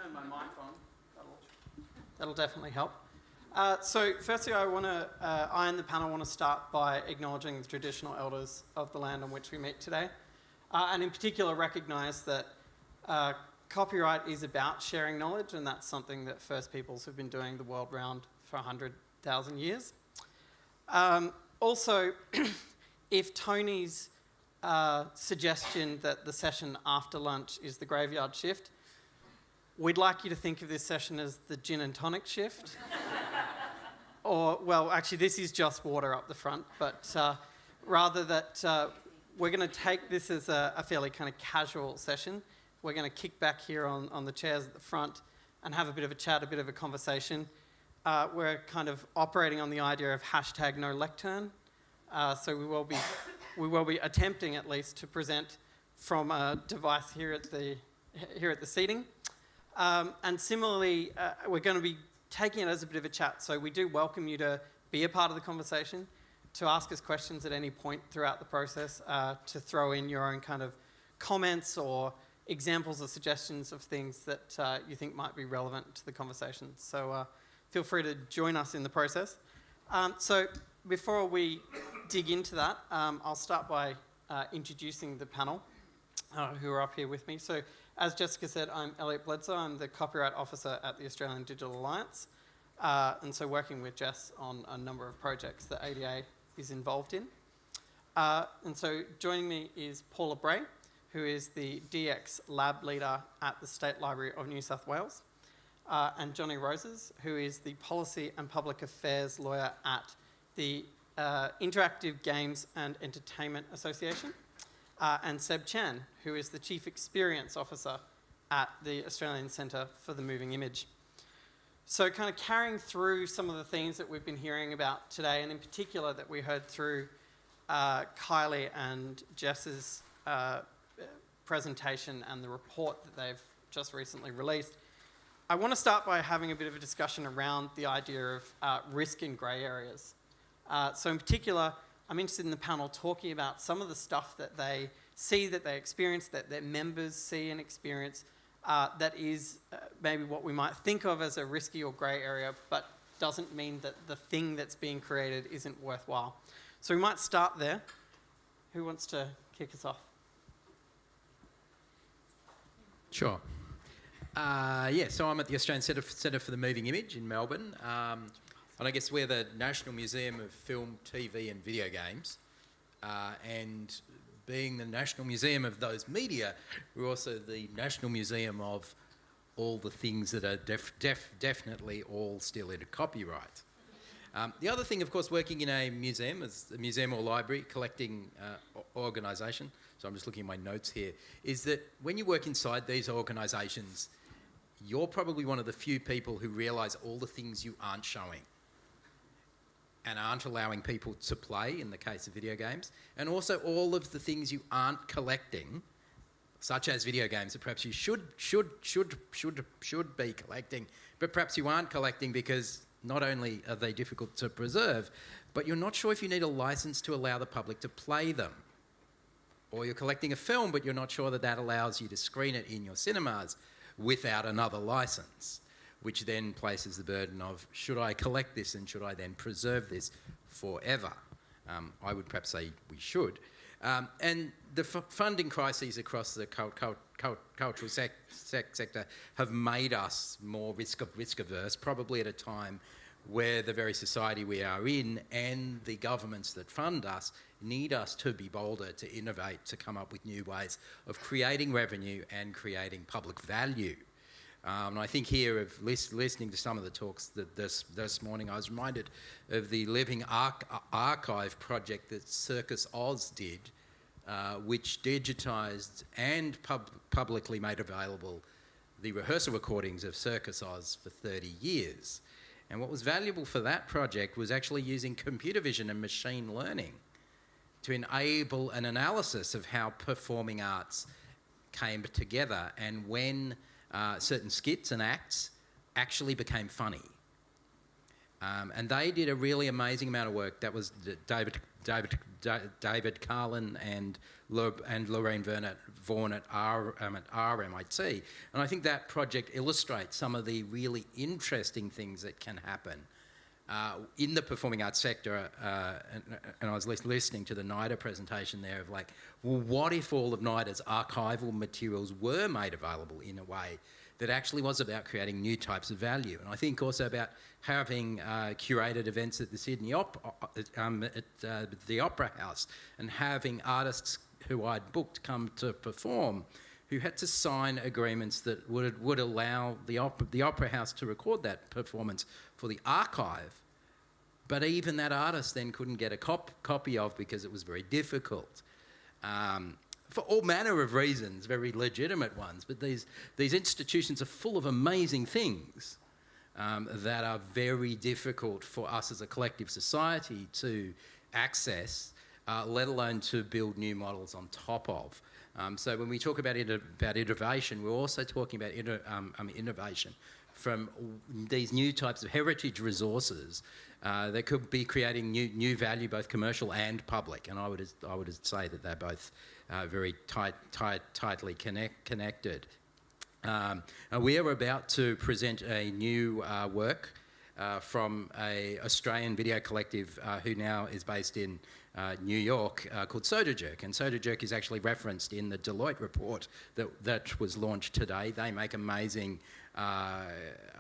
turn my mic on. That'll definitely help. So firstly, I and the panel want to start by acknowledging the traditional elders of the land on which we meet today, and in particular recognise that copyright is about sharing knowledge, and that's something that First Peoples have been doing the world round for 100,000 years. Also, if Tony's suggestion that the session after lunch is the graveyard shift, we'd like you to think of this session as the gin and tonic shift. Or, well, actually, this is just water up the front, but rather that we're going to take this as a fairly kind of casual session. We're going to kick back here on the chairs at the front and have a bit of a chat, a bit of a conversation. We're kind of operating on the idea of hashtag no lectern. So we will be attempting at least to present from a device here at the seating. And similarly, we're going to be taking it as a bit of a chat. So we do welcome you to be a part of the conversation, to ask us questions at any point throughout the process, to throw in your own kind of comments or examples or suggestions of things that you think might be relevant to the conversation. So feel free to join us in the process. So before we dig into that, I'll start by introducing the panel who are up here with me. So as Jessica said, I'm Elliot Bledsoe. I'm the Copyright Officer at the Australian Digital Alliance. And so working with Jess on a number of projects that ADA is involved in. And so joining me is Paula Bray, who is the DX Lab Leader at the State Library of New South Wales. And Johnny Roses, who is the Policy and Public Affairs Lawyer at the Interactive Games and Entertainment Association. And Seb Chan, who is the Chief Experience Officer at the Australian Centre for the Moving Image. So kind of carrying through some of the themes that we've been hearing about today, and in particular that we heard through Kylie and Jess's presentation and the report that they've just recently released, I want to start by having a bit of a discussion around the idea of risk in grey areas. So in particular, I'm interested in the panel talking about some of the stuff that they see, that they experience, that their members see and experience, that is maybe what we might think of as a risky or grey area, but doesn't mean that the thing that's being created isn't worthwhile. So we might start there. Who wants to kick us off? Sure. So I'm at the Australian Centre for the Moving Image in Melbourne. And I guess we're the National Museum of Film, TV and Video Games. And being the National Museum of those media, we're also the National Museum of all the things that are definitely all still in copyright. The other thing, of course, working in a museum, as a museum or library, collecting organisation, so I'm just looking at my notes here, is that when you work inside these organisations, you're probably one of the few people who realise all the things you aren't showing and aren't allowing people to play in the case of video games, and also all of the things you aren't collecting, such as video games that perhaps you should be collecting, but perhaps you aren't collecting because not only are they difficult to preserve, but you're not sure if you need a license to allow the public to play them. Or you're collecting a film, but you're not sure that that allows you to screen it in your cinemas without another license, which then places the burden of, should I collect this and should I then preserve this forever? I would perhaps say we should. And the funding crises across the cultural sector have made us more risk averse, probably at a time where the very society we are in and the governments that fund us need us to be bolder, to innovate, to come up with new ways of creating revenue and creating public value. And I think here of listening to some of the talks that this morning, I was reminded of the Living Archive project that Circus Oz did, which digitised and publicly made available the rehearsal recordings of Circus Oz for 30 years. And what was valuable for that project was actually using computer vision and machine learning to enable an analysis of how performing arts came together and when certain skits and acts actually became funny. And they did a really amazing amount of work. That was David Carlin and Lorraine Vaughan at RMIT. And I think that project illustrates some of the really interesting things that can happen in the performing arts sector. And I was listening to the NIDA presentation there of like, well, what if all of NIDA's archival materials were made available in a way that actually was about creating new types of value? And I think also about having curated events at the Sydney the Opera House, and having artists who I'd booked come to perform who had to sign agreements that would allow the Opera House to record that performance for the archive, but even that artist then couldn't get a copy of because it was very difficult. For all manner of reasons, very legitimate ones, but these institutions are full of amazing things that are very difficult for us as a collective society to access, let alone to build new models on top of. So when we talk about innovation, we're also talking about innovation from these new types of heritage resources that could be creating new value, both commercial and public. And I would say that they're both very tightly connected. We are about to present a new work from an Australian video collective who now is based in New York called Soderjerk. And Soderjerk is actually referenced in the Deloitte report that was launched today. They make amazing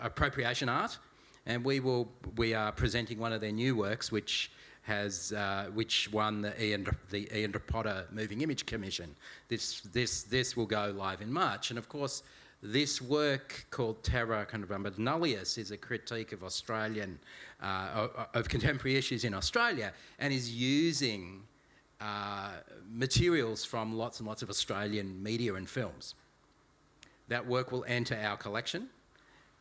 appropriation art, and we are presenting one of their new works, which won the Ian Potter Moving Image Commission. This will go live in March, and of course, this work called Terra Nullius is a critique of of contemporary issues in Australia, and is using materials from lots and lots of Australian media and films. That work will enter our collection,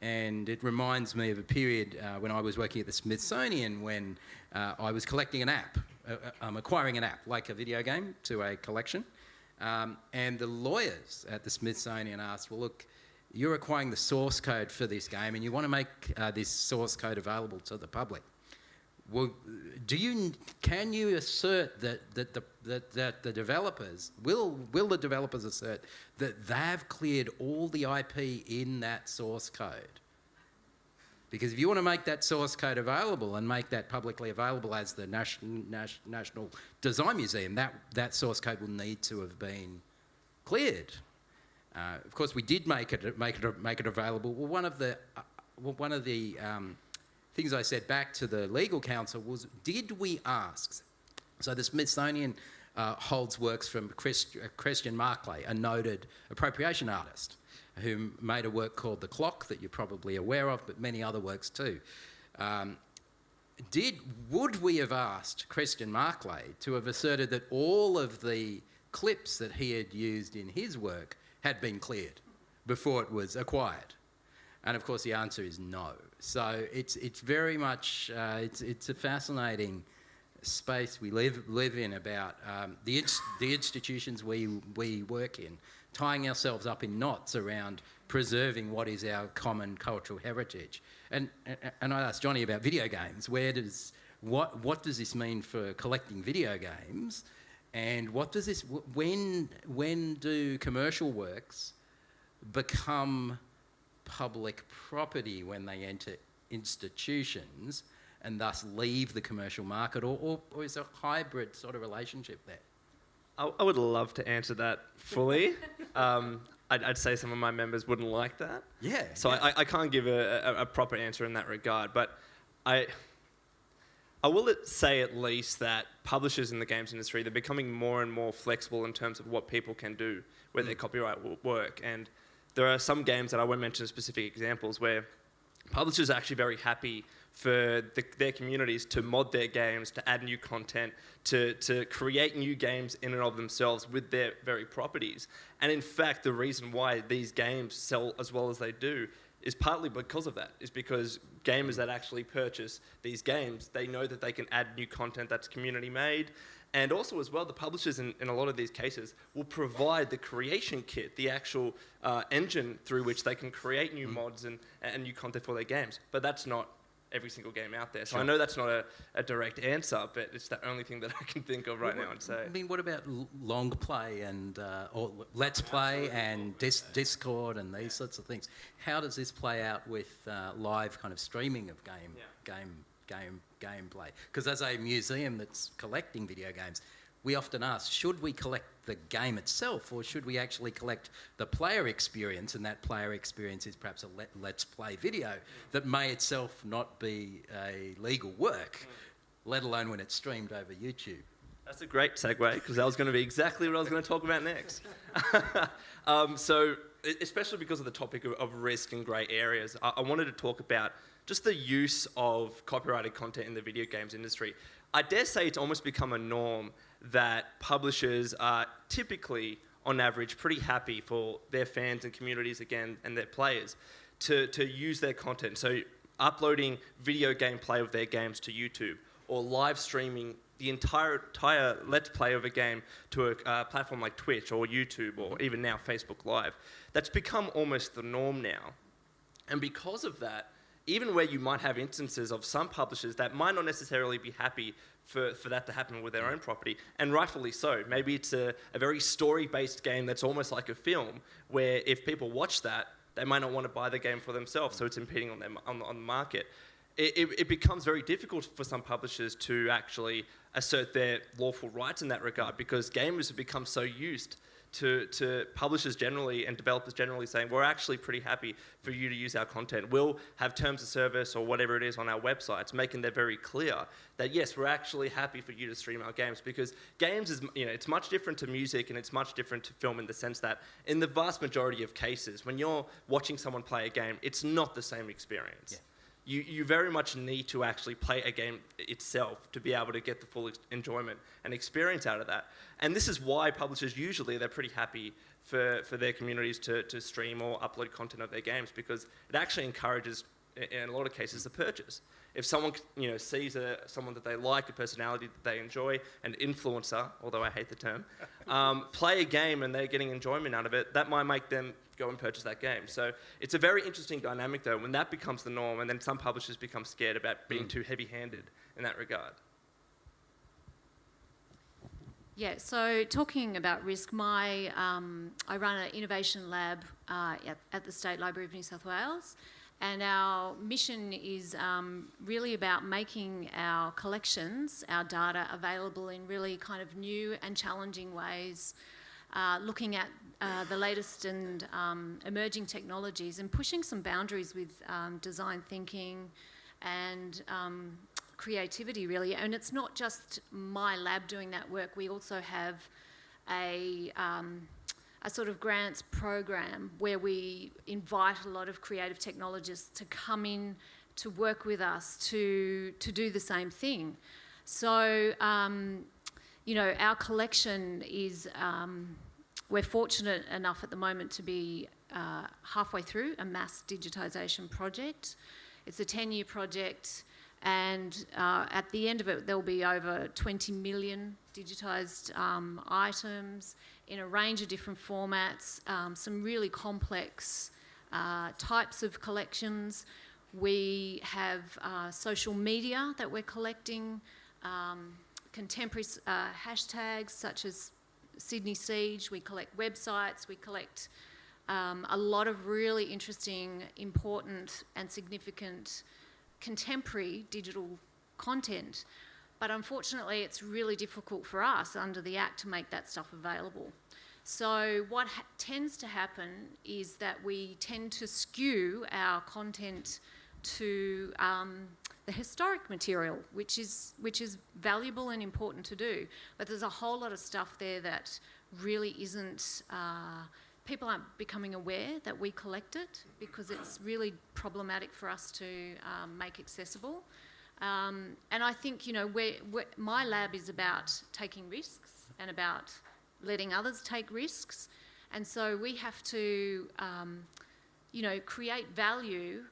and it reminds me of a period when I was working at the Smithsonian when I was collecting an app, acquiring an app, like a video game, to a collection. And the lawyers at the Smithsonian asked, well, look, you're acquiring the source code for this game and you want to make this source code available to the public. Well, can you assert that the developers, will the developers assert that they've cleared all the IP in that source code? Because if you want to make that source code available and make that publicly available as the National Design Museum, that source code will need to have been cleared. Of course, we did make it available. Well, one of the things I said back to the legal counsel was, did we ask? So the Smithsonian holds works from Christian Marclay, a noted appropriation artist, who made a work called The Clock that you're probably aware of, but many other works too. Would we have asked Christian Marclay to have asserted that all of the clips that he had used in his work had been cleared before it was acquired? And of course the answer is no. So it's very much, it's a fascinating space we live in about the institutions we work in, tying ourselves up in knots around preserving what is our common cultural heritage. And I asked Johnny about video games. What does this mean for collecting video games? And when do commercial works become public property when they enter institutions and thus leave the commercial market, or is there a hybrid sort of relationship there? I would love to answer that fully. I'd say some of my members wouldn't like that. Yeah. So yeah. I can't give a proper answer in that regard, but I will say at least that publishers in the games industry, they're becoming more and more flexible in terms of what people can do with their copyright work. And there are some games that I won't mention specific examples where publishers are actually very happy for their communities to mod their games, to add new content, to create new games in and of themselves with their very properties. And in fact, the reason why these games sell as well as they do is partly because of that, is because gamers that actually purchase these games, they know that they can add new content that's community made. And also as well, the publishers in a lot of these cases will provide the creation kit, the actual engine through which they can create new mods and new content for their games. But that's not every single game out there. So Sure. I know that's not a direct answer, but it's the only thing that I can think of right now and say. I mean, what about long play and or let's play and Discord and these sorts of things? How does this play out with live kind of streaming of gameplay? Because as a museum that's collecting video games, we often ask, should we collect the game itself, or should we actually collect the player experience? And that player experience is perhaps a let's play video that may itself not be a legal work, let alone when it's streamed over YouTube. That's a great segue, because that was going to be exactly what I was going to talk about next. So, especially because of the topic of risk and grey areas, I wanted to talk about just the use of copyrighted content in the video games industry. I dare say it's almost become a norm that publishers are typically, on average, pretty happy for their fans and communities, again, and their players to use their content. So uploading video gameplay of their games to YouTube, or live streaming the entire Let's Play of a game to a platform like Twitch or YouTube, or even now Facebook Live. That's become almost the norm now. And because of that, even where you might have instances of some publishers that might not necessarily be happy for that to happen with their own property, and rightfully so. Maybe it's a very story-based game that's almost like a film, where if people watch that, they might not want to buy the game for themselves, so it's impeding on them on the market. It becomes very difficult for some publishers to actually assert their lawful rights in that regard, because gamers have become so used to publishers generally and developers generally saying, we're actually pretty happy for you to use our content. We'll have terms of service or whatever it is on our websites, making that very clear that, yes, we're actually happy for you to stream our games, because games is, it's much different to music, and it's much different to film, in the sense that in the vast majority of cases, when you're watching someone play a game, it's not the same experience. Yeah. You very much need to actually play a game itself to be able to get the full enjoyment and experience out of that. And this is why publishers usually, they're pretty happy for their communities to stream or upload content of their games, because it actually encourages, in a lot of cases, the purchase. If someone sees someone that they like, a personality that they enjoy, an influencer, although I hate the term, play a game and they're getting enjoyment out of it, that might make them go and purchase that game. So it's a very interesting dynamic, though, when that becomes the norm, and then some publishers become scared about being too heavy-handed in that regard. Yeah, so talking about risk, I run an innovation lab at the State Library of New South Wales, and our mission is really about making our collections, our data, available in really kind of new and challenging ways, looking at the latest and emerging technologies, and pushing some boundaries with design thinking and creativity, really. And it's not just my lab doing that work. We also have a sort of grants program where we invite a lot of creative technologists to come in to work with us to do the same thing. So, our collection is, we're fortunate enough at the moment to be halfway through a mass digitisation project. It's a 10-year project, and at the end of it, there'll be over 20 million digitised items in a range of different formats, some really complex types of collections. We have social media that we're collecting, contemporary hashtags such as Sydney Siege. We collect websites, we collect a lot of really interesting, important and significant contemporary digital content. But unfortunately, it's really difficult for us under the Act to make that stuff available. So what tends to happen is that we tend to skew our content to the historic material, which is valuable and important to do. But there's a whole lot of stuff there that really isn't, people aren't becoming aware that we collect it, because it's really problematic for us to make accessible. And I think, my lab is about taking risks and about letting others take risks. And so we have to, create value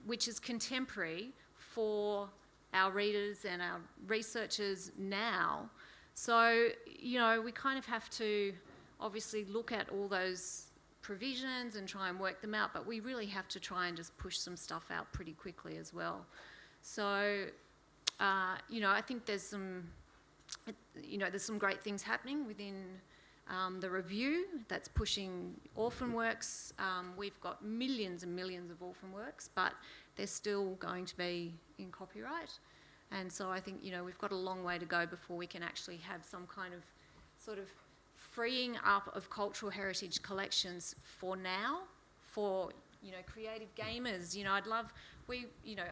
which is contemporary for our readers and our researchers now. So, we kind of have to obviously look at all those provisions and try and work them out, but we really have to try and just push some stuff out pretty quickly as well. So, I think there's some great things happening within the review that's pushing orphan works. We've got millions and millions of orphan works, but they're still going to be in copyright. And so I think, we've got a long way to go before we can actually have some kind of sort of freeing up of cultural heritage collections for now, for, creative gamers.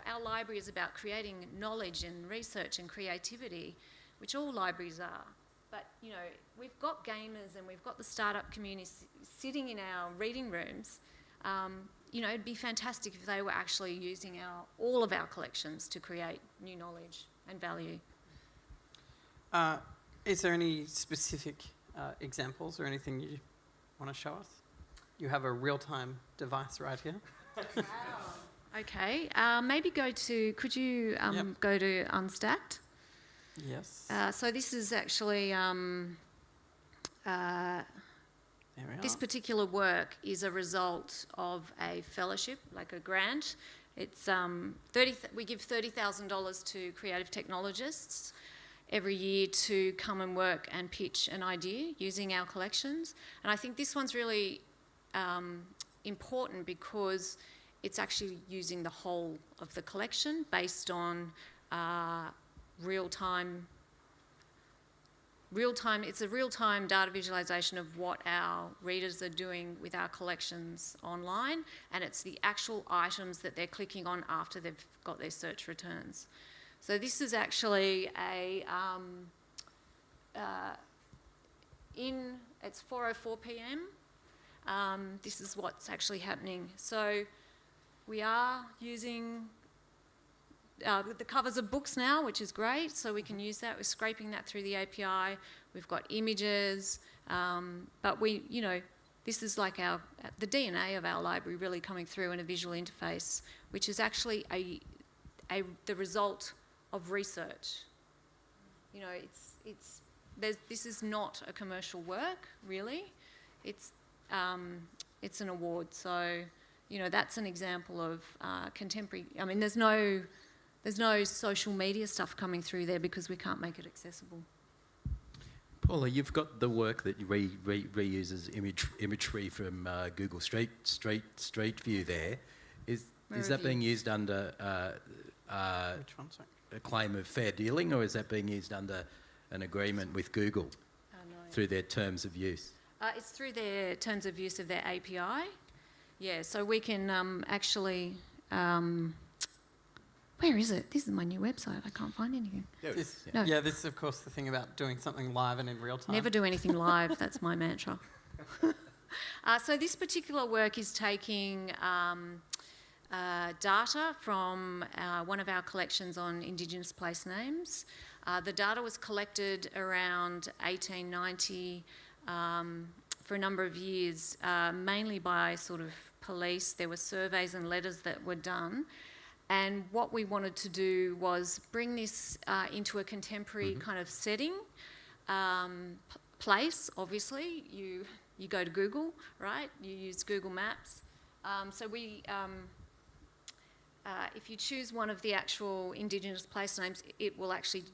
Our library is about creating knowledge and research and creativity, which all libraries are. But, we've got gamers and we've got the startup community sitting in our reading rooms. It'd be fantastic if they were actually using all of our collections to create new knowledge and value. Is there any specific examples or anything you want to show us? You have a real-time device right here. Okay, maybe could you Yep. go to Unstacked? Yes. So this is actually, There we are. this particular work is a result of a fellowship, like a grant. It's we give $30,000 to creative technologists every year to come and work and pitch an idea using our collections. And I think this one's really important because it's actually using the whole of the collection based on real-time, it's a real-time data visualization of what our readers are doing with our collections online, and it's the actual items that they're clicking on after they've got their search returns. So this is actually it's 4:04 p.m. This is what's actually happening. So we are using the covers of books now, which is great, so we can use that. We're scraping that through the API. We've got images, but this is like the DNA of our library really coming through in a visual interface, which is actually the result of research. This is not a commercial work, really. It's an award, so that's an example of contemporary. I mean, there's no social media stuff coming through there because we can't make it accessible. Paula, you've got the work that reuses imagery from Google Street View there. Is that being used under Which one, sorry? a claim of fair dealing, or is that being used under an agreement with Google through their terms of use? It's through their terms of use of their API. Yeah, so we can actually... where is it? This is my new website. I can't find anything. No. Yeah, this is, of course, the thing about doing something live and in real time. Never do anything live. That's my mantra. So this particular work is taking data from one of our collections on Indigenous place names. The data was collected around 1890 for a number of years, mainly by sort of police. There were surveys and letters that were done. And what we wanted to do was bring this into a contemporary kind of setting, place, obviously. You go to Google, right? You use Google Maps. So we, if you choose one of the actual Indigenous place names, it will actually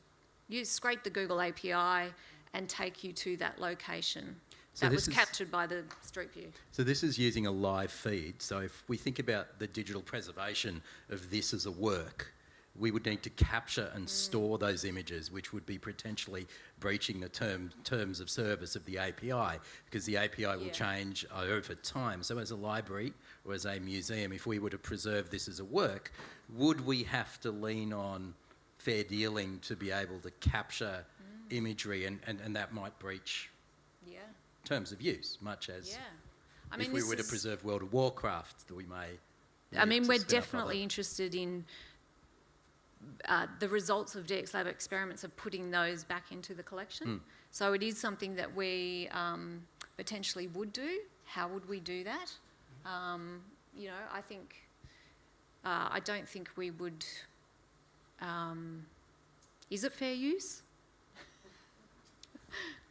scrape the Google API and take you to that location. So that was captured by the Street View. So this is using a live feed. So if we think about the digital preservation of this as a work, we would need to capture and store those images, which would be potentially breaching the terms of service of the API, because the API will change over time. So as a library or as a museum, if we were to preserve this as a work, would we have to lean on fair dealing to be able to capture imagery, and that might breach terms of use, much as if we were to preserve World of Warcraft, that we may... we're definitely interested in the results of DX Lab experiments of putting those back into the collection. So it is something that we potentially would do. How would we do that? I think... I don't think we would... is it fair use?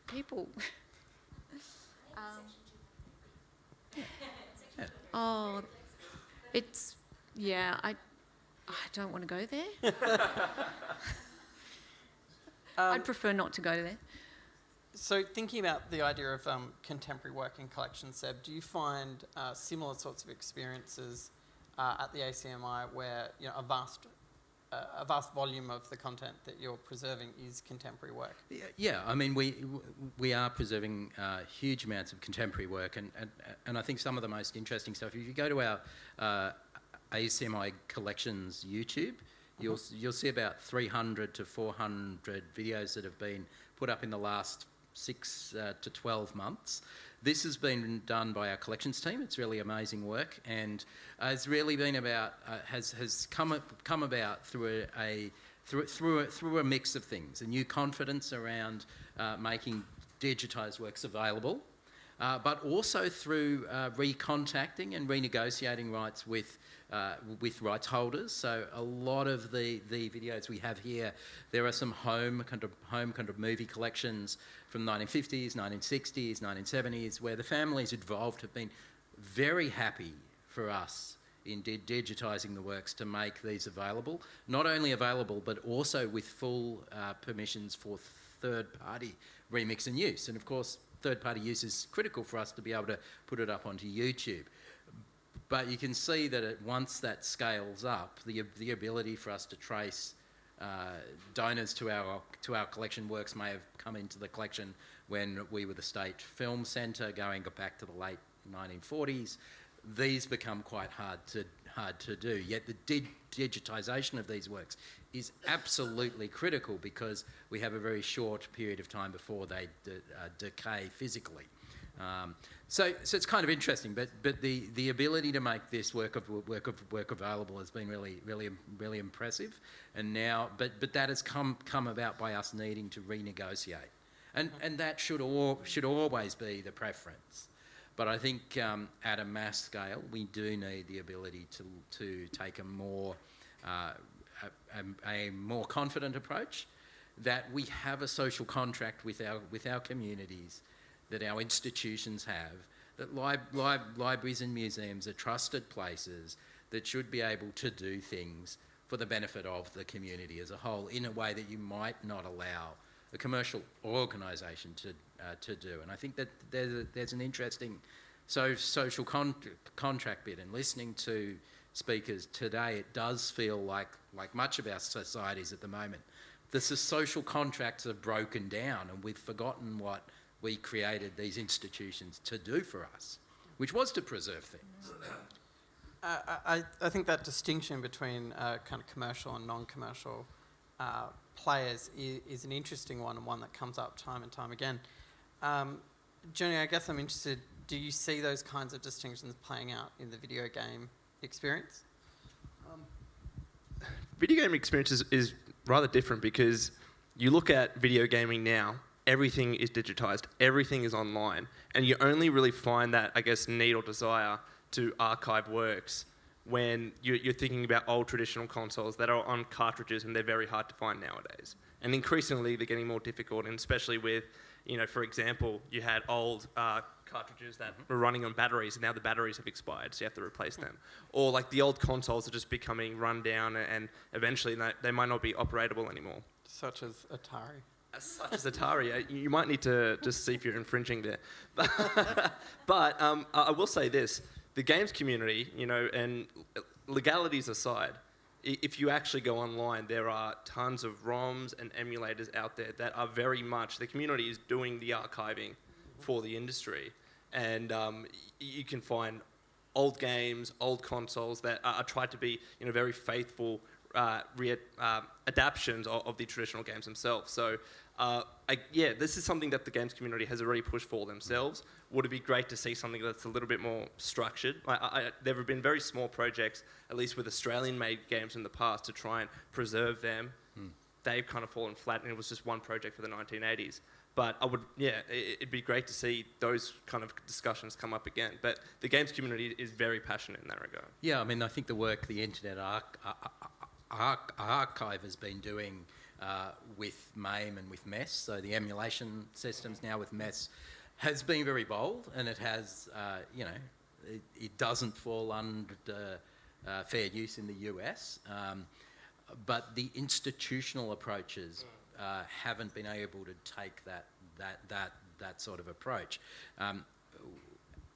People... it's, I don't want to go there. I'd prefer not to go there. So thinking about the idea of contemporary work in collections, Seb, do you find similar sorts of experiences at the ACMI where a vast volume of the content that you're preserving is contemporary work? Yeah, I mean, we are preserving huge amounts of contemporary work, and I think some of the most interesting stuff. If you go to our ACMI Collections YouTube, you'll see about 300 to 400 videos that have been put up in the last 6 to 12 months. This has been done by our collections team. It's really amazing work, and it's really been about has come about through a mix of things: a new confidence around making digitised works available, but also through recontacting and renegotiating rights with rights holders. So a lot of the videos we have here, there are some home kind of movie collections from 1950s, 1960s, 1970s, where the families involved have been very happy for us in digitising the works to make these available. Not only available, but also with full permissions for third-party remix and use. And of course, third-party use is critical for us to be able to put it up onto YouTube. But you can see that once that scales up, the ability for us to trace donors to our collection works may have come into the collection when we were the State Film Centre going back to the late 1940s. These become quite hard to do. Yet the digitisation of these works is absolutely critical because we have a very short period of time before they decay physically. So it's kind of interesting, but the ability to make this work available has been really impressive, and now but that has come about by us needing to renegotiate, and that should always be the preference. But I think at a mass scale, we do need the ability to take a more confident approach, that we have a social contract with our communities, that our institutions have, that libraries and museums are trusted places that should be able to do things for the benefit of the community as a whole in a way that you might not allow a commercial organisation to do. And I think that there's an interesting social contract bit, and listening to speakers today, it does feel like much of our societies at the moment, the social contracts are broken down, and we've forgotten what we created these institutions to do for us, which was to preserve things. I think that distinction between kind of commercial and non-commercial players is an interesting one, and one that comes up time and time again. Johnny, I guess I'm interested, do you see those kinds of distinctions playing out in the video game experience? Video game experience is rather different, because you look at video gaming now, everything is digitized, everything is online, and you only really find that, I guess, need or desire to archive works when you're thinking about old traditional consoles that are on cartridges, and they're very hard to find nowadays. And increasingly, they're getting more difficult, and especially with, for example, you had old cartridges that were running on batteries, and now the batteries have expired, so you have to replace them. Or like the old consoles are just becoming run down, and eventually they might not be operable anymore. Such as Atari. Such as Atari. You might need to just see if you're infringing there. But I will say this, the games community, and legalities aside, if you actually go online, there are tons of ROMs and emulators out there that are very much, the community is doing the archiving for the industry. And you can find old games, old consoles that are tried to be, very faithful adaptions of the traditional games themselves. So, this is something that the games community has already pushed for themselves. Would it be great to see something that's a little bit more structured? There have been very small projects, at least with Australian-made games in the past, to try and preserve them. They've kind of fallen flat, and it was just one project for the 1980s. But it'd be great to see those kind of discussions come up again. But the games community is very passionate in that regard. Yeah, I mean, I think the work the Internet Archive has been doing with MAME and with MESS, so the emulation systems now with MESS, has been very bold, and it has, it doesn't fall under fair use in the US, but the institutional approaches haven't been able to take that sort of approach. And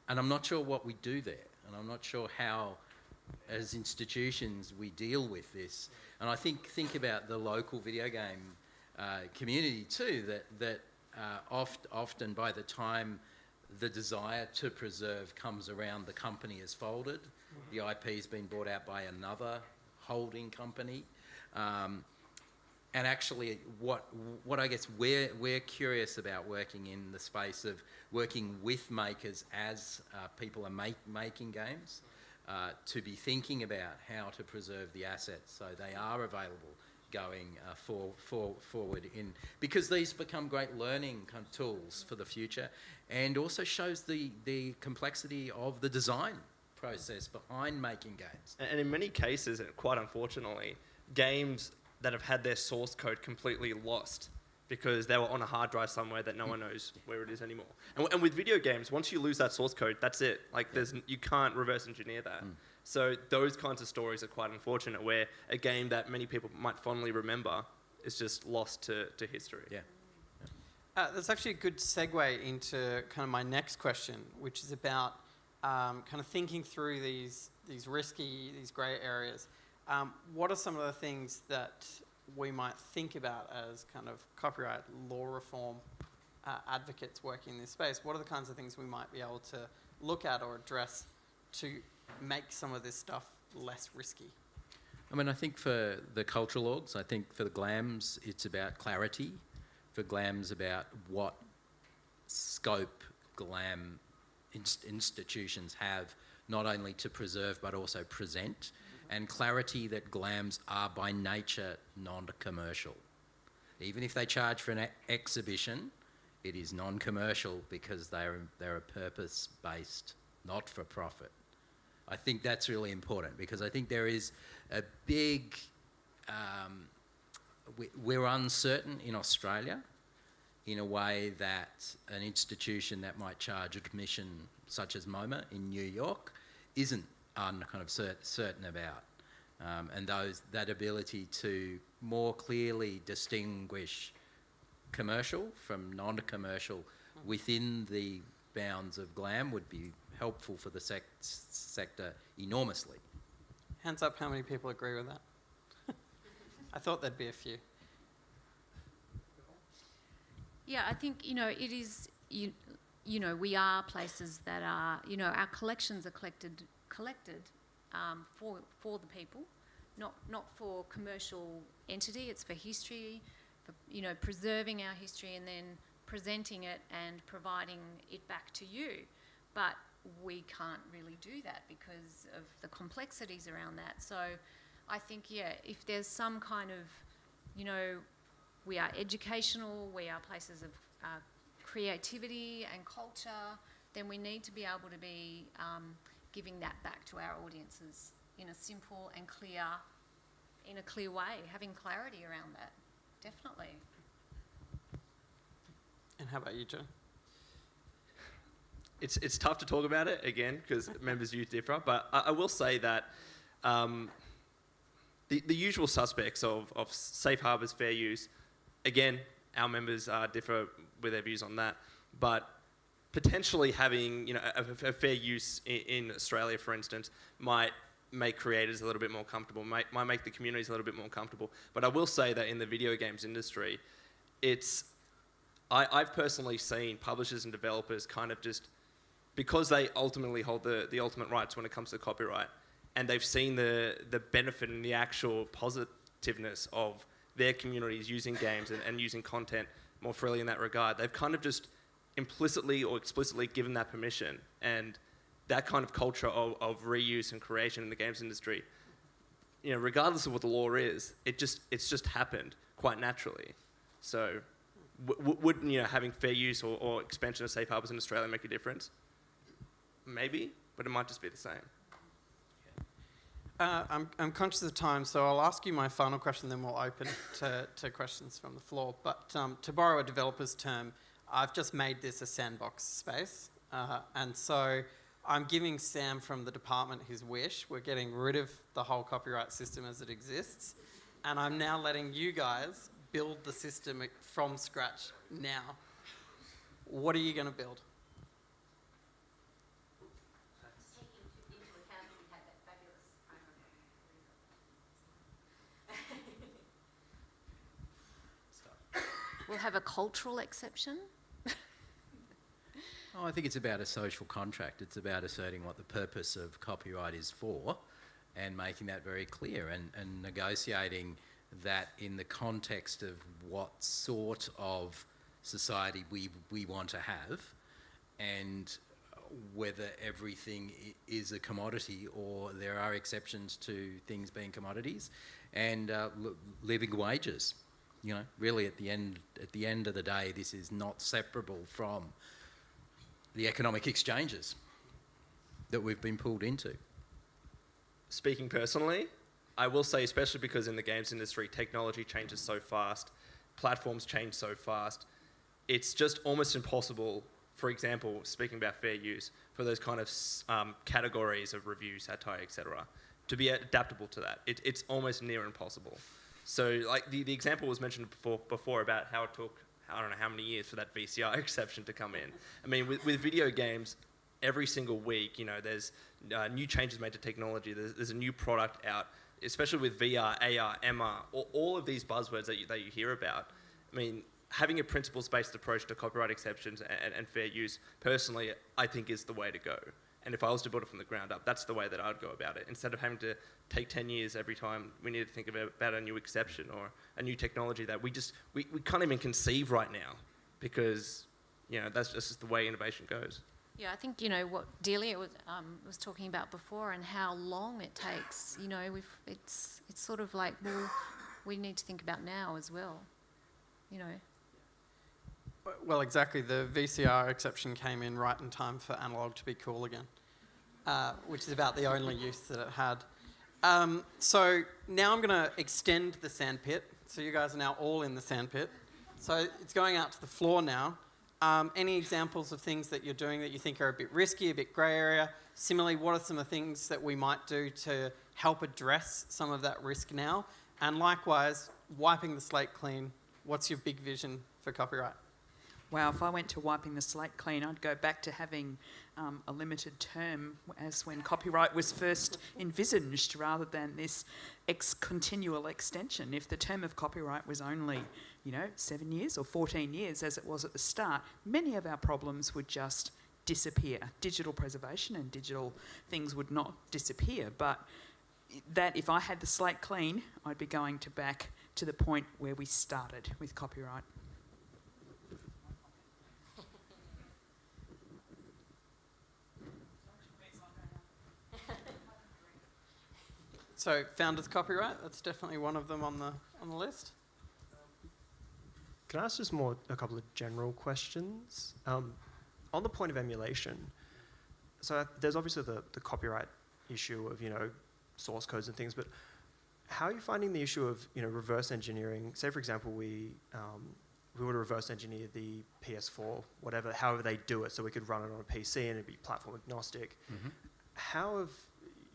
I'm not sure what we do there, and I'm not sure how, as institutions, we deal with this. And I think about the local video game community too, that often by the time the desire to preserve comes around, the company has folded, the IP has been bought out by another holding company. And actually, what I guess we're curious about working in the space of working with makers as people are making games, to be thinking about how to preserve the assets so they are available going forward in, because these become great learning kind of tools for the future, and also shows the complexity of the design process behind making games. And in many cases, and quite unfortunately, games that have had their source code completely lost because they were on a hard drive somewhere that no one knows where it is anymore. And with video games, once you lose that source code, that's it. Like, you can't reverse engineer that. So those kinds of stories are quite unfortunate, where a game that many people might fondly remember is just lost to history. Yeah. That's actually a good segue into kind of my next question, which is about kind of thinking through these risky, these grey areas. What are some of the things that we might think about as kind of copyright law reform advocates working in this space? What are the kinds of things we might be able to look at or address to make some of this stuff less risky? I mean, I think for the cultural orgs, I think for the GLAMs, it's about clarity. For GLAMs, about what scope GLAM institutions have, not only to preserve but also present, and clarity that GLAMs are by nature non-commercial. Even if they charge for an exhibition, it is non-commercial because they're a purpose-based, not-for-profit. I think that's really important, because I think there is a big... we're uncertain in Australia in a way that an institution that might charge admission, such as MoMA in New York, isn't kind of certain about. And that ability to more clearly distinguish commercial from non-commercial within the bounds of GLAM would be helpful for the sector enormously. Hands up how many people agree with that. I thought there'd be a few. Yeah, I think, it is, we are places that are, our collections are collected for the people, not for commercial entity. It's for history, for, preserving our history and then presenting it and providing it back to you. But we can't really do that because of the complexities around that. So I think, if there's some kind of, we are educational, we are places of creativity and culture, then we need to be able to be giving that back to our audiences in a simple and clear way, having clarity around that, definitely. And how about you, Joe? It's tough to talk about it, again, because members' views differ, but I will say that the usual suspects of safe harbours, fair use, again, our members differ with their views on that, but potentially having a fair use in Australia, for instance, might make creators a little bit more comfortable, might make the communities a little bit more comfortable. But I will say that in the video games industry, I've personally seen publishers and developers kind of just, because they ultimately hold the ultimate rights when it comes to copyright, and they've seen the benefit and the actual positiveness of their communities using games and using content more freely in that regard, they've kind of just implicitly or explicitly given that permission. And that kind of culture of reuse and creation in the games industry, regardless of what the law is, it's just happened quite naturally. So would having fair use or expansion of safe harbours in Australia make a difference? Maybe, but it might just be the same. I'm conscious of time, so I'll ask you my final question, then we'll open to questions from the floor. But to borrow a developer's term, I've just made this a sandbox space. And so I'm giving Sam from the department his wish. We're getting rid of the whole copyright system as it exists. And I'm now letting you guys build the system from scratch now. What are you going to build? We'll have a cultural exception. Oh, I think it's about a social contract. It's about asserting what the purpose of copyright is for and making that very clear and negotiating that in the context of what sort of society we want to have and whether everything is a commodity or there are exceptions to things being commodities and living wages. You know, really at the end of the day, this is not separable from the economic exchanges that we've been pulled into. Speaking personally, I will say, especially because in the games industry, technology changes so fast, platforms change so fast, it's just almost impossible, for example, speaking about fair use, for those kind of categories of review, satire, etc., to be adaptable to that. It's almost near impossible. So, like, the example was mentioned before about how it took, I don't know how many years for that VCR exception to come in. I mean, with video games, every single week, you know, there's new changes made to technology. There's a new product out, especially with VR, AR, MR, all of these buzzwords that you hear about. I mean, having a principles-based approach to copyright exceptions and fair use, personally, I think is the way to go. And if I was to build it from the ground up, that's the way that I'd go about it. Instead of having to take 10 years every time we need to think about a new exception or a new technology that we can't even conceive right now because, you know, that's just the way innovation goes. Yeah, I think, you know, what Delia was talking about before and how long it takes, you know, it's sort of like, well, we need to think about now as well, you know. Well, exactly. The VCR exception came in right in time for analog to be cool again, which is about the only use that it had. So now I'm going to extend the sandpit. So you guys are now all in the sandpit. So it's going out to the floor now. Any examples of things that you're doing that you think are a bit risky, a bit grey area? Similarly, what are some of the things that we might do to help address some of that risk now? And likewise, wiping the slate clean, what's your big vision for copyright? Wow, if I went to wiping the slate clean, I'd go back to having a limited term as when copyright was first envisaged rather than this continual extension. If the term of copyright was only, 7 years or 14 years as it was at the start, many of our problems would just disappear. Digital preservation and digital things would not disappear, but that if I had the slate clean, I'd be going back to the point where we started with copyright. So founders copyright, that's definitely one of them on the list. Can I ask just a couple of general questions? On the point of emulation, so there's obviously the copyright issue of, source codes and things, but how are you finding the issue of, reverse engineering? Say, for example, we were to reverse engineer the PS4, however they do it, so we could run it on a PC and it'd be platform agnostic. Mm-hmm. How have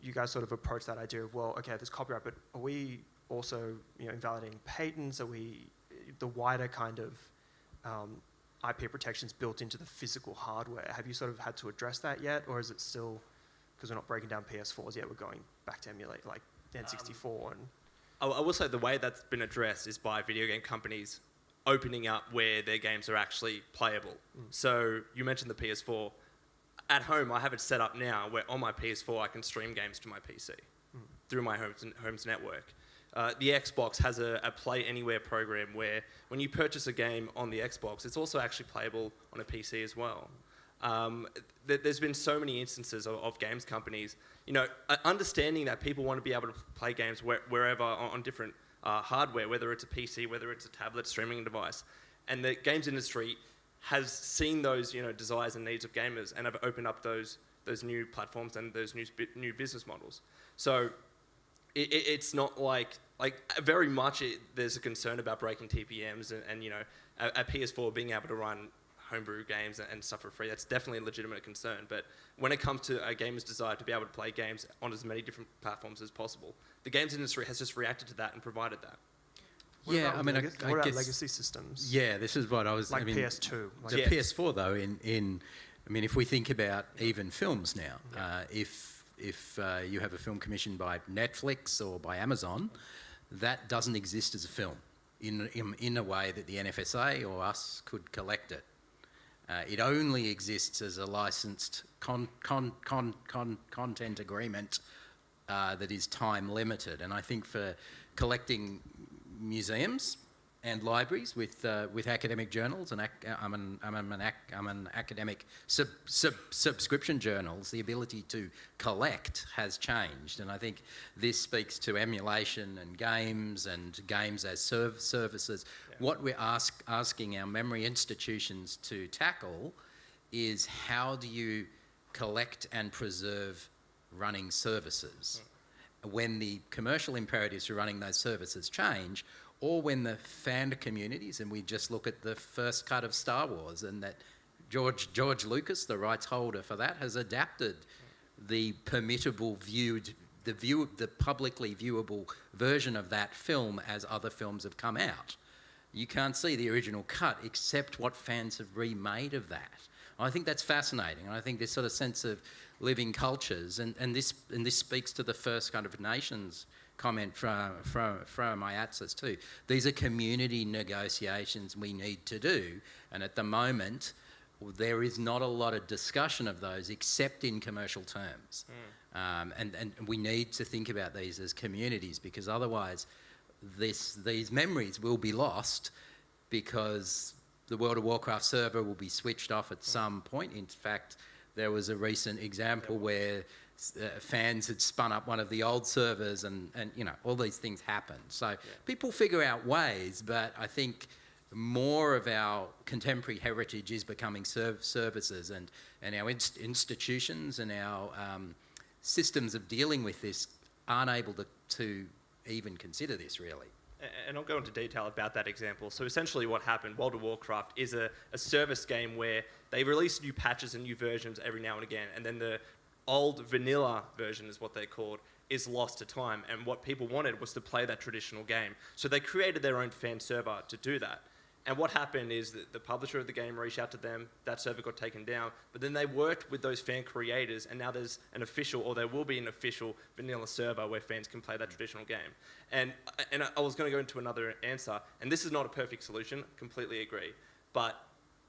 you guys sort of approach that idea of, well, okay, there's copyright, but are we also, invalidating patents? Are we the wider kind of IP protections built into the physical hardware? Have you sort of had to address that yet, or is it still, because we're not breaking down PS4s yet, we're going back to emulate like the N64? And I will say the way that's been addressed is by video game companies opening up where their games are actually playable. So you mentioned the PS4. At home, I have it set up now where on my PS4 I can stream games to my PC through my home's network. The Xbox has a Play Anywhere program where when you purchase a game on the Xbox, it's also actually playable on a PC as well. There's been so many instances of games companies, understanding that people want to be able to play games wherever on different hardware, whether it's a PC, whether it's a tablet streaming device. And the games industry has seen those desires and needs of gamers and have opened up those new platforms and those new business models. So it's not like very much there's a concern about breaking TPMs and a PS4 being able to run homebrew games and stuff for free. That's definitely a legitimate concern. But when it comes to a gamer's desire to be able to play games on as many different platforms as possible, the games industry has just reacted to that and provided that. What Yeah, about I mean, lega- I what about guess- legacy systems? Yeah, this is what I was. Like I mean, PS2. Like The Yeah. PS4 though, I mean, if we think about even films now, if you have a film commissioned by Netflix or by Amazon, that doesn't exist as a film in a way that the NFSA or us could collect it. It only exists as a licensed content agreement that is time limited. And I think for collecting museums and libraries with academic journals, and I'm an academic subscription journals, the ability to collect has changed, and I think this speaks to emulation and games as services. Yeah. What we're asking our memory institutions to tackle is how do you collect and preserve running services when the commercial imperatives for running those services change, or when the fan communities, and we just look at the first cut of Star Wars, and that George Lucas, the rights holder for that, has adapted the permittable the publicly viewable version of that film as other films have come out. You can't see the original cut except what fans have remade of that. I think that's fascinating, and I think this sort of sense of living cultures, and this speaks to the first kind of nations comment from IATSES too. These are community negotiations we need to do, and at the moment there is not a lot of discussion of those except in commercial terms. And we need to think about these as communities, because otherwise these memories will be lost, because the World of Warcraft server will be switched off at some point. In fact, there was a recent example where fans had spun up one of the old servers, and all these things happen. So people figure out ways, but I think more of our contemporary heritage is becoming services, and our institutions and our systems of dealing with this aren't able to even consider this, really. And I'll go into detail about that example. So essentially what happened, World of Warcraft is a service game where they release new patches and new versions every now and again, and then the old vanilla version is what they called, is lost to time. And what people wanted was to play that traditional game. So they created their own fan server to do that. And what happened is that the publisher of the game reached out to them, that server got taken down, but then they worked with those fan creators, and now there's an official, or there will be an official vanilla server where fans can play that traditional game. And I was going to go into another answer, and this is not a perfect solution, completely agree, but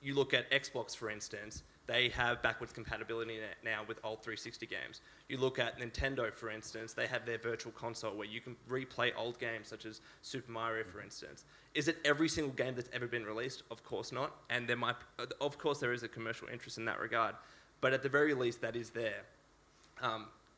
you look at Xbox, for instance, they have backwards compatibility now with old 360 games. You look at Nintendo, for instance, they have their virtual console where you can replay old games such as Super Mario, for instance. Is it every single game that's ever been released? Of course not. And of course there is a commercial interest in that regard. But at the very least, that is there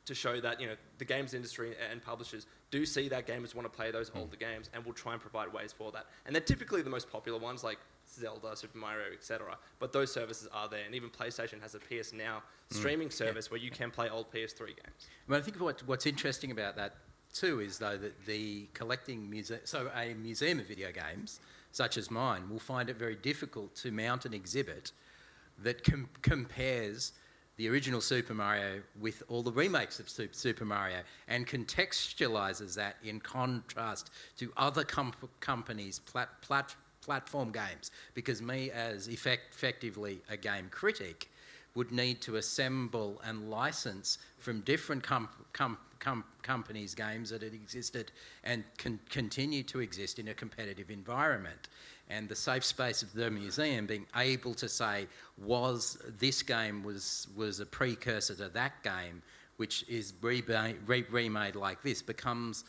to show that the games industry and publishers do see that gamers want to play those older games, and will try and provide ways for that. And they're typically the most popular ones, like Zelda, Super Mario, etc. But those services are there, and even PlayStation has a PS Now streaming service where you can play old PS3 games. Well, I think what's interesting about that too is, though, that the collecting a museum of video games, such as mine, will find it very difficult to mount an exhibit that compares the original Super Mario with all the remakes of Super Mario, and contextualises that in contrast to other companies' platform games, because me as effectively a game critic would need to assemble and license from different companies' games that had existed and continue to exist in a competitive environment. And the safe space of the museum being able to say, this game was a precursor to that game, which is remade like this, becomes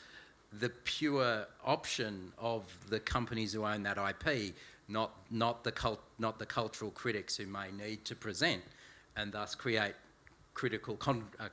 the pure option of the companies who own that IP, not the cultural critics who may need to present, and thus create critical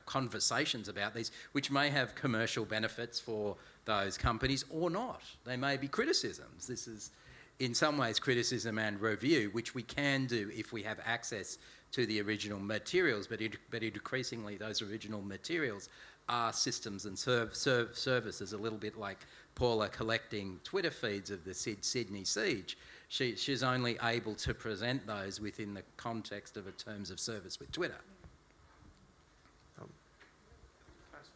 conversations about these, which may have commercial benefits for those companies or not. They may be criticisms. This is, in some ways, criticism and review, which we can do if we have access to the original materials, but increasingly those original materials are systems and services, a little bit like Paula collecting Twitter feeds of the Sydney siege. she's only able to present those within the context of a terms of service with Twitter.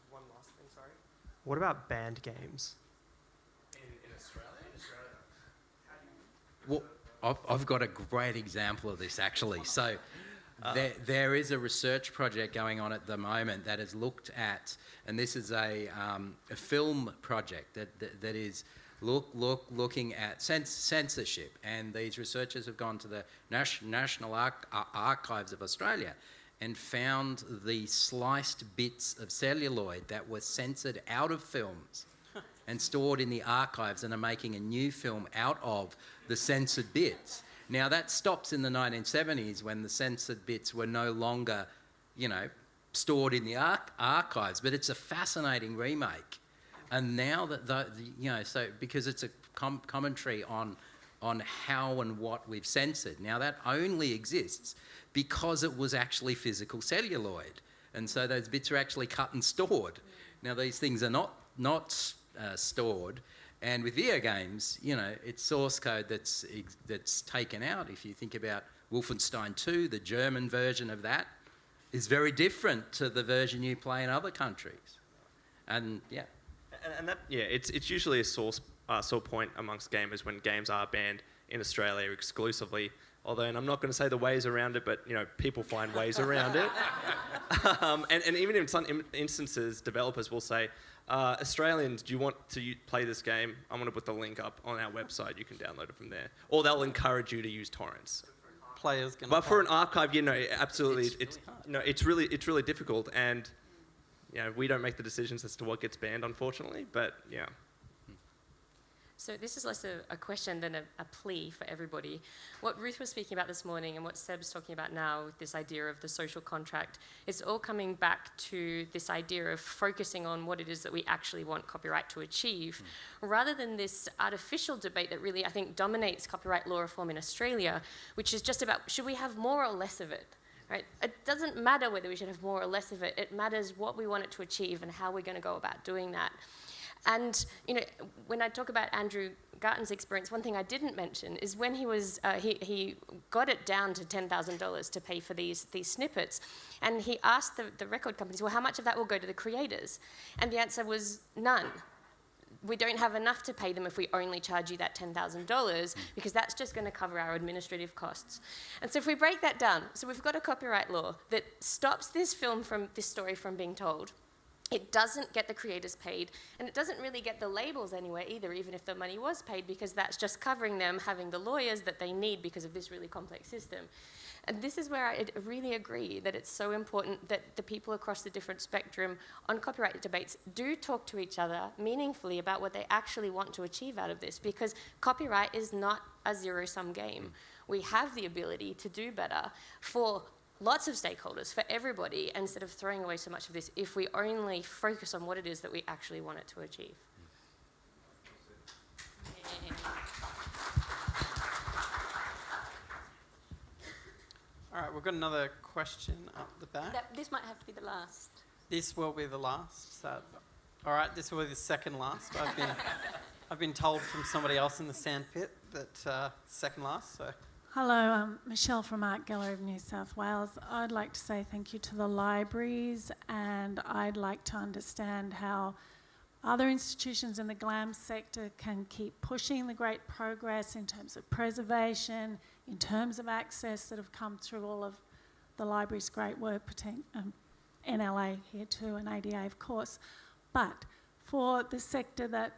One last thing, sorry. What about banned games? In Australia? Well, I've got a great example of this actually. So there is a research project going on at the moment that has looked at, and this is a film project that is looking at censorship, and these researchers have gone to the National Archives of Australia and found the sliced bits of celluloid that were censored out of films and stored in the archives, and are making a new film out of the censored bits. Now that stops in the 1970s when the censored bits were no longer, stored in the archives, but it's a fascinating remake. And now that so because it's a commentary on how and what we've censored. Now that only exists because it was actually physical celluloid, and so those bits are actually cut and stored. Now these things are not stored, and with video games, it's source code that's taken out. If you think about Wolfenstein 2, the German version of that is very different to the version you play in other countries, and yeah. And that, it's usually a sore point amongst gamers when games are banned in Australia exclusively. Although, and I'm not going to say the ways around it, but people find ways around it. And even in some instances, developers will say, Australians, do you want to play this game? I'm going to put the link up on our website. You can download it from there. Or they'll encourage you to use torrents. Players going But for an archive, absolutely, it's really difficult, and we don't make the decisions as to what gets banned, unfortunately. But yeah. So this is less a question than a plea for everybody. What Ruth was speaking about this morning and what Seb's talking about now with this idea of the social contract, it's all coming back to this idea of focusing on what it is that we actually want copyright to achieve, rather than this artificial debate that really, I think, dominates copyright law reform in Australia, which is just about, should we have more or less of it? Right? It doesn't matter whether we should have more or less of it. It matters what we want it to achieve and how we're going to go about doing that. And when I talk about Andrew Garton's experience, one thing I didn't mention is when he was he got it down to $10,000 to pay for these snippets, and he asked the record companies, well, how much of that will go to the creators? And the answer was none. We don't have enough to pay them if we only charge you that $10,000, because that's just going to cover our administrative costs. And so if we break that down, so we've got a copyright law that stops this story from being told. It doesn't get the creators paid, and it doesn't really get the labels anywhere either, even if the money was paid, because that's just covering them having the lawyers that they need because of this really complex system. And this is where I really agree that it's so important that the people across the different spectrum on copyright debates do talk to each other meaningfully about what they actually want to achieve out of this, because copyright is not a zero-sum game. We have the ability to do better for lots of stakeholders, for everybody, instead of throwing away so much of this, if we only focus on what it is that we actually want it to achieve. All right, we've got another question up the back. This might have to be the last. This will be the last. So, all right, this will be the second last. I've been told from somebody else in the sandpit that second last. So. Hello, I'm Michelle from Art Gallery of New South Wales. I'd like to say thank you to the libraries, and I'd like to understand how other institutions in the GLAM sector can keep pushing the great progress in terms of preservation, in terms of access that have come through all of the library's great work, NLA here too, and ADA of course. But for the sector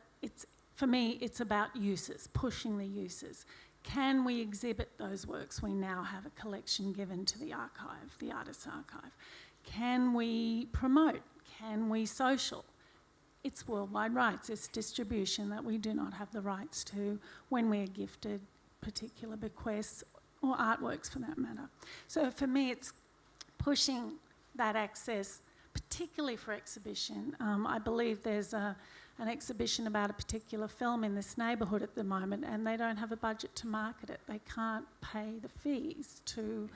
for me, it's about uses, pushing the uses. Can we exhibit those works? We now have a collection given to the archive, the Artists' Archive. Can we promote? Can we social? It's worldwide rights, it's distribution that we do not have the rights to when we are gifted particular bequests or artworks for that matter. So for me, it's pushing that access, particularly for exhibition. I believe there's an exhibition about a particular film in this neighbourhood at the moment, and they don't have a budget to market it. They can't pay the fees to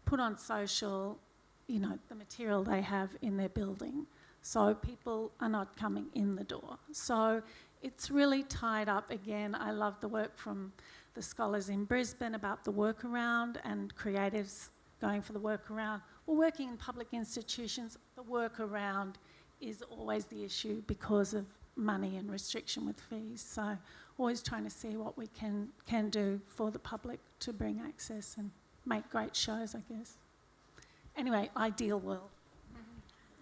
put on social, the material they have in their building. So people are not coming in the door. So it's really tied up again. I love the work from the scholars in Brisbane about the workaround and creatives going for the workaround. Well, working in public institutions, the workaround is always the issue because of money and restriction with fees. So always trying to see what we can do for the public to bring access and make great shows, I guess. Anyway, ideal world.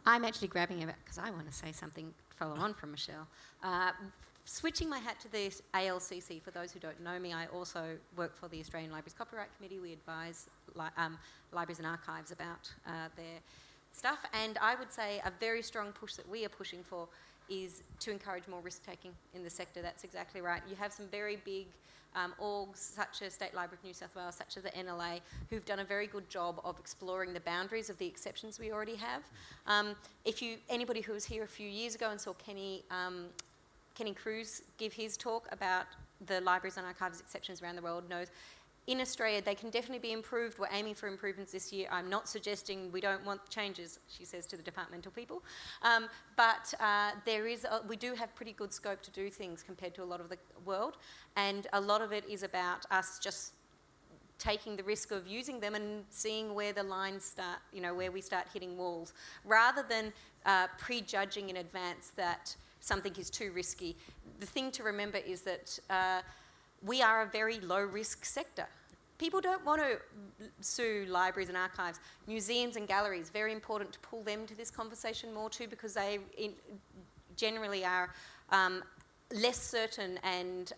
I'm actually grabbing it because I want to say something, follow on from Michelle. Switching my hat to the ALCC, for those who don't know me, I also work for the Australian Libraries Copyright Committee. We advise libraries and archives about their stuff. And I would say a very strong push that we are pushing for is to encourage more risk-taking in the sector. That's exactly right. You have some very big orgs, such as State Library of New South Wales, such as the NLA, who've done a very good job of exploring the boundaries of the exceptions we already have. Anybody who was here a few years ago and saw Kenny Cruz give his talk about the libraries and archives exceptions around the world knows in Australia they can definitely be improved. We're aiming for improvements this year. I'm not suggesting we don't want changes, she says to the departmental people, but we do have pretty good scope to do things compared to a lot of the world, and a lot of it is about us just taking the risk of using them and seeing where the lines start, where we start hitting walls, rather than prejudging in advance that something is too risky. The thing to remember is that we are a very low-risk sector. People don't want to sue libraries and archives. Museums and galleries, very important to pull them to this conversation more too, because they generally are less certain and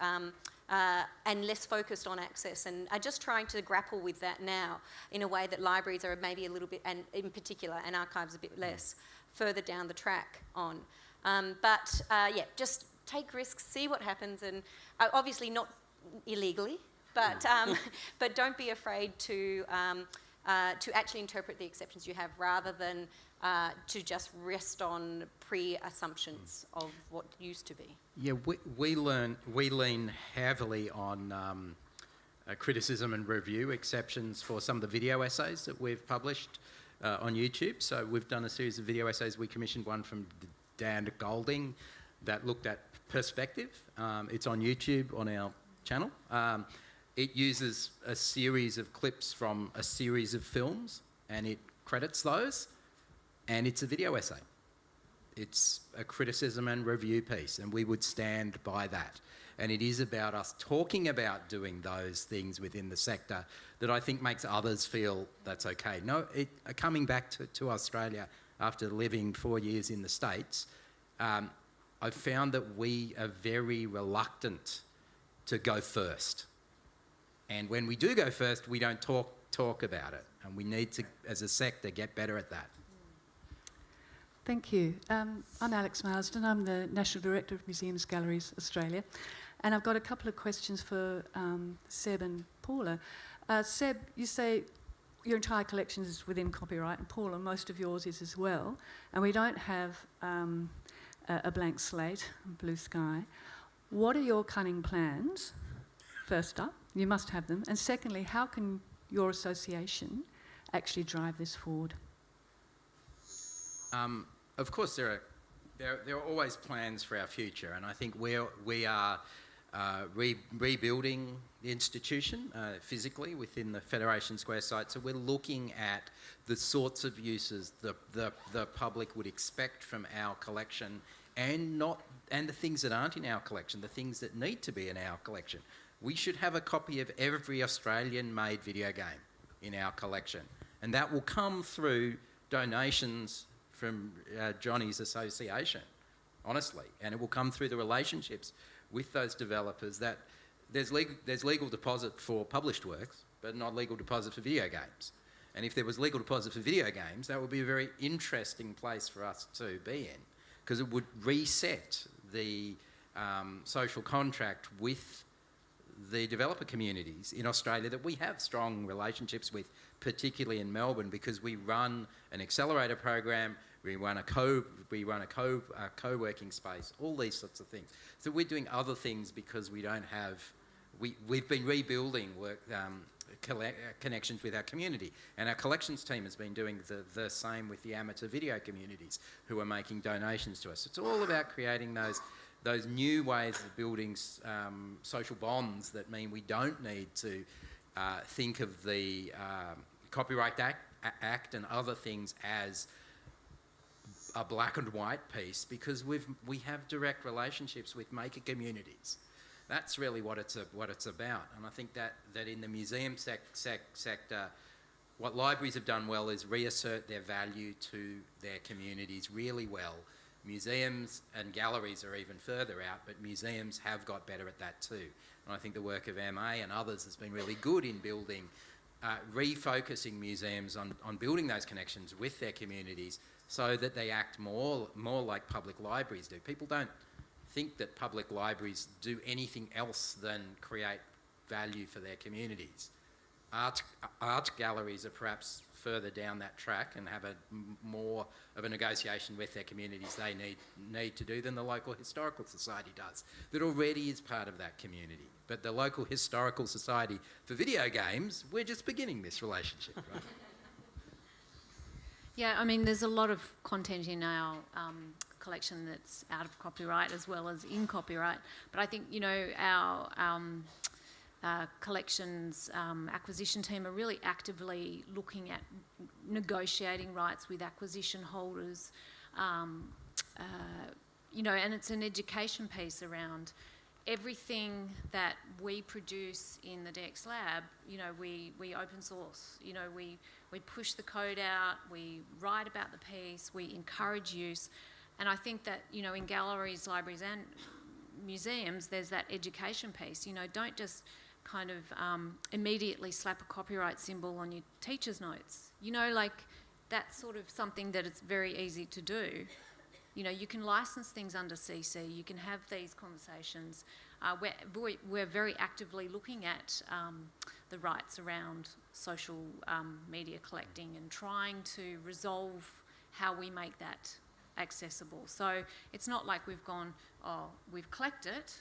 less focused on access, and are just trying to grapple with that now in a way that libraries are maybe a little bit, and in particular, and archives a bit less, further down the track on. Just take risks, see what happens, and obviously not illegally, but don't be afraid to actually interpret the exceptions you have, rather than to just rest on pre-assumptions of what used to be. Yeah, we lean heavily on criticism and review exceptions for some of the video essays that we've published on YouTube. So we've done a series of video essays. We commissioned one from Dan Golding that looked at perspective. It's on YouTube on our channel. It uses a series of clips from a series of films and it credits those, and it's a video essay. It's a criticism and review piece, and we would stand by that. And it is about us talking about doing those things within the sector that I think makes others feel that's okay. Coming back to Australia after living 4 years in the States, I've found that we are very reluctant to go first. And when we do go first, we don't talk about it. And we need to, as a sector, get better at that. Thank you. I'm Alex Marsden. I'm the National Director of Museums Galleries Australia. And I've got a couple of questions for Seb and Paula. Seb, you say your entire collection is within copyright, and Paula, most of yours is as well. And we don't have a blank slate, blue sky. What are your cunning plans, first up? You must have them. And secondly, how can your association actually drive this forward? Of course, there are always plans for our future, and I think we are rebuilding the institution physically within the Federation Square site. So we're looking at the sorts of uses the public would expect from our collection, and the things that aren't in our collection, the things that need to be in our collection. We should have a copy of every Australian-made video game in our collection, and that will come through donations from Johnny's association, honestly, and it will come through the relationships with those developers. That there's legal deposit for published works, but not legal deposit for video games. And if there was legal deposit for video games, that would be a very interesting place for us to be in, because it would reset the social contract with the developer communities in Australia that we have strong relationships with, particularly in Melbourne, because we run an accelerator program, we run a co-working space, all these sorts of things. So we're doing other things because we don't have, we've been rebuilding connections with our community, and our collections team has been doing the same with the amateur video communities who are making donations to us. It's all about creating those new ways of building social bonds that mean we don't need to think of the Copyright Act and other things as a black and white piece, because we have direct relationships with maker communities. That's really what it's about. And I think that in the museum sector, what libraries have done well is reassert their value to their communities really well. Museums and galleries are even further out, but museums have got better at that too. And I think the work of MA and others has been really good in building, refocusing museums on building those connections with their communities so that they act more like public libraries do. People don't think that public libraries do anything else than create value for their communities. Art galleries are perhaps further down that track and have more of a negotiation with their communities they need to do than the local historical society does, that already is part of that community. But the local historical society for video games, we're just beginning this relationship, right? Yeah, I mean, there's a lot of content in our collection that's out of copyright as well as in copyright. But I think, you know, our collections acquisition team are really actively looking at negotiating rights with acquisition holders, you know, and it's an education piece around everything that we produce in the DX lab. You know, we open source, you know, we push the code out, we write about the piece, we encourage use. And I think that, you know, in galleries, libraries and museums, there's that education piece. You know, don't just kind of immediately slap a copyright symbol on your teacher's notes. You know, like that's sort of something that it's very easy to do. You know, you can license things under CC, you can have these conversations. We're very actively looking at the rights around social media collecting and trying to resolve how we make that accessible. So it's not like we've gone, oh, we've collected it,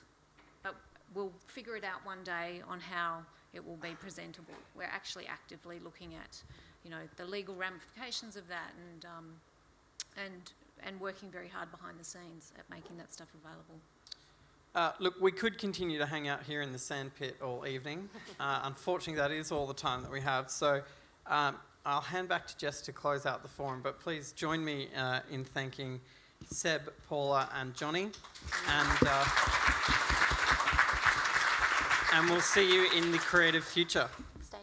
but we'll figure it out one day on how it will be presentable. We're actually actively looking at, you know, the legal ramifications of that and working very hard behind the scenes at making that stuff available. Look, we could continue to hang out here in the sandpit all evening. Unfortunately, that is all the time that we have. So I'll hand back to Jess to close out the forum, but please join me in thanking Seb, Paula and Johnny. And we'll see you in the creative future.